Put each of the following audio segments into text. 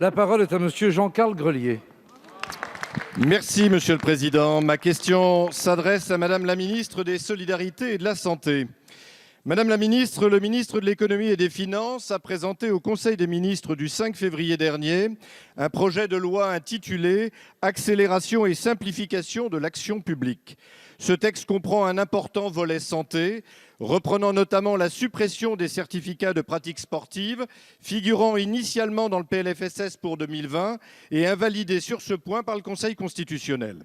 La parole est à monsieur Jean-Carl Grelier. Merci, Monsieur le Président. Ma question s'adresse à Madame la ministre des Solidarités et de la Santé. Madame la ministre, le ministre de l'Économie et des Finances a présenté au Conseil des ministres du 5 février dernier un projet de loi intitulé « Accélération et simplification de l'action publique ». Ce texte comprend un important volet santé, reprenant notamment la suppression des certificats de pratique sportive, figurant initialement dans le PLFSS pour 2020 et invalidé sur ce point par le Conseil constitutionnel.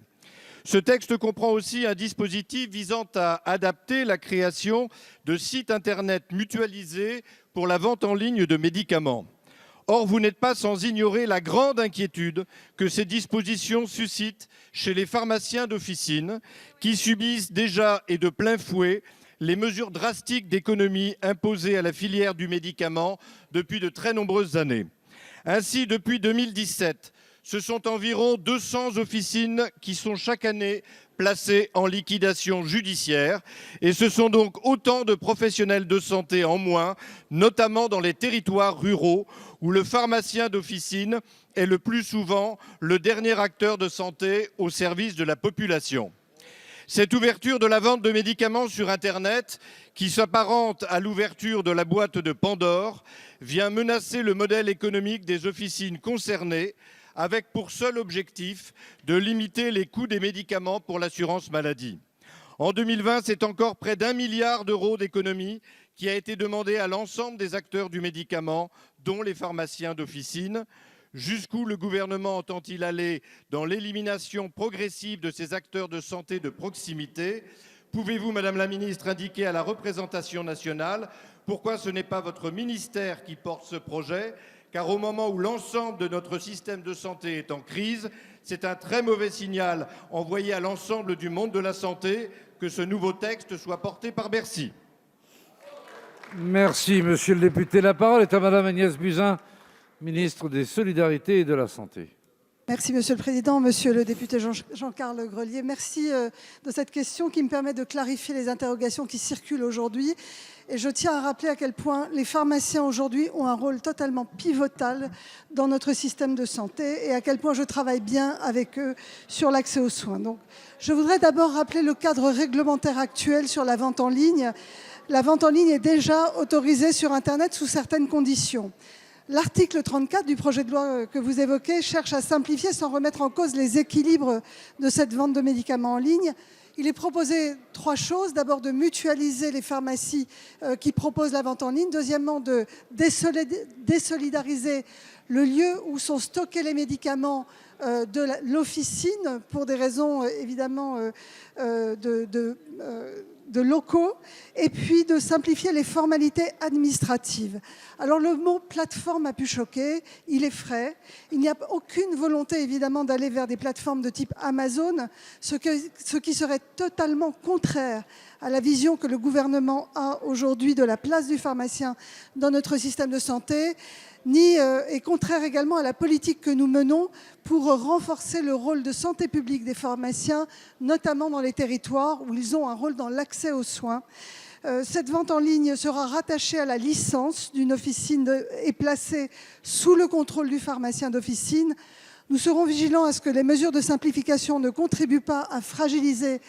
Ce texte comprend aussi un dispositif visant à adapter la création de sites internet mutualisés pour la vente en ligne de médicaments. Or, vous n'êtes pas sans ignorer la grande inquiétude que ces dispositions suscitent chez les pharmaciens d'officine qui subissent déjà et de plein fouet les mesures drastiques d'économie imposées à la filière du médicament depuis de très nombreuses années. Ainsi, depuis 2017, ce sont environ 200 officines qui sont chaque année placées en liquidation judiciaire. Et ce sont donc autant de professionnels de santé en moins, notamment dans les territoires ruraux, où le pharmacien d'officine est le plus souvent le dernier acteur de santé au service de la population. Cette ouverture de la vente de médicaments sur Internet, qui s'apparente à l'ouverture de la boîte de Pandore, vient menacer le modèle économique des officines concernées, avec pour seul objectif de limiter les coûts des médicaments pour l'assurance maladie. En 2020, c'est encore près d'1 milliard d'euros d'économie qui a été demandé à l'ensemble des acteurs du médicament, dont les pharmaciens d'officine. Jusqu'où le gouvernement entend-il aller dans l'élimination progressive de ces acteurs de santé de proximité? Pouvez-vous, Madame la Ministre, indiquer à la représentation nationale pourquoi ce n'est pas votre ministère qui porte ce projet? Car au moment où l'ensemble de notre système de santé est en crise, c'est un très mauvais signal envoyé à l'ensemble du monde de la santé que ce nouveau texte soit porté par Bercy. Merci, monsieur le député. La parole est à madame Agnès Buzyn, ministre des Solidarités et de la Santé. Merci, Monsieur le Président. Monsieur le député Jean-Carl Grelier, merci de cette question qui me permet de clarifier les interrogations qui circulent aujourd'hui. Et je tiens à rappeler à quel point les pharmaciens aujourd'hui ont un rôle totalement pivotal dans notre système de santé et à quel point je travaille bien avec eux sur l'accès aux soins. Donc, je voudrais d'abord rappeler le cadre réglementaire actuel sur la vente en ligne. La vente en ligne est déjà autorisée sur Internet sous certaines conditions. L'article 34 du projet de loi que vous évoquez cherche à simplifier sans remettre en cause les équilibres de cette vente de médicaments en ligne. Il est proposé 3 choses. D'abord, de mutualiser les pharmacies qui proposent la vente en ligne. Deuxièmement, de désolidariser le lieu où sont stockés les médicaments de l'officine pour des raisons évidemment de locaux, et puis de simplifier les formalités administratives. Alors le mot plateforme a pu choquer, il est frais. Il n'y a aucune volonté évidemment d'aller vers des plateformes de type Amazon, ce qui serait totalement contraire à la vision que le gouvernement a aujourd'hui de la place du pharmacien dans notre système de santé, est contraire également à la politique que nous menons pour renforcer le rôle de santé publique des pharmaciens, notamment dans les territoires où ils ont un rôle dans l'accès aux soins. Cette vente en ligne sera rattachée à la licence d'une officine et placée sous le contrôle du pharmacien d'officine. Nous serons vigilants à ce que les mesures de simplification ne contribuent pas à fragiliser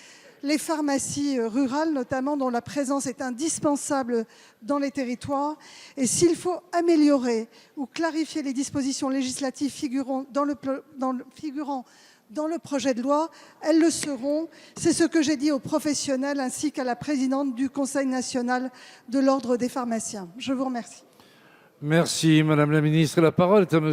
les pharmacies rurales, notamment, dont la présence est indispensable dans les territoires. Et s'il faut améliorer ou clarifier les dispositions législatives figurant dans le projet de loi, elles le seront. C'est ce que j'ai dit aux professionnels ainsi qu'à la présidente du Conseil national de l'Ordre des pharmaciens. Je vous remercie. Merci, madame la ministre. La parole est à monsieur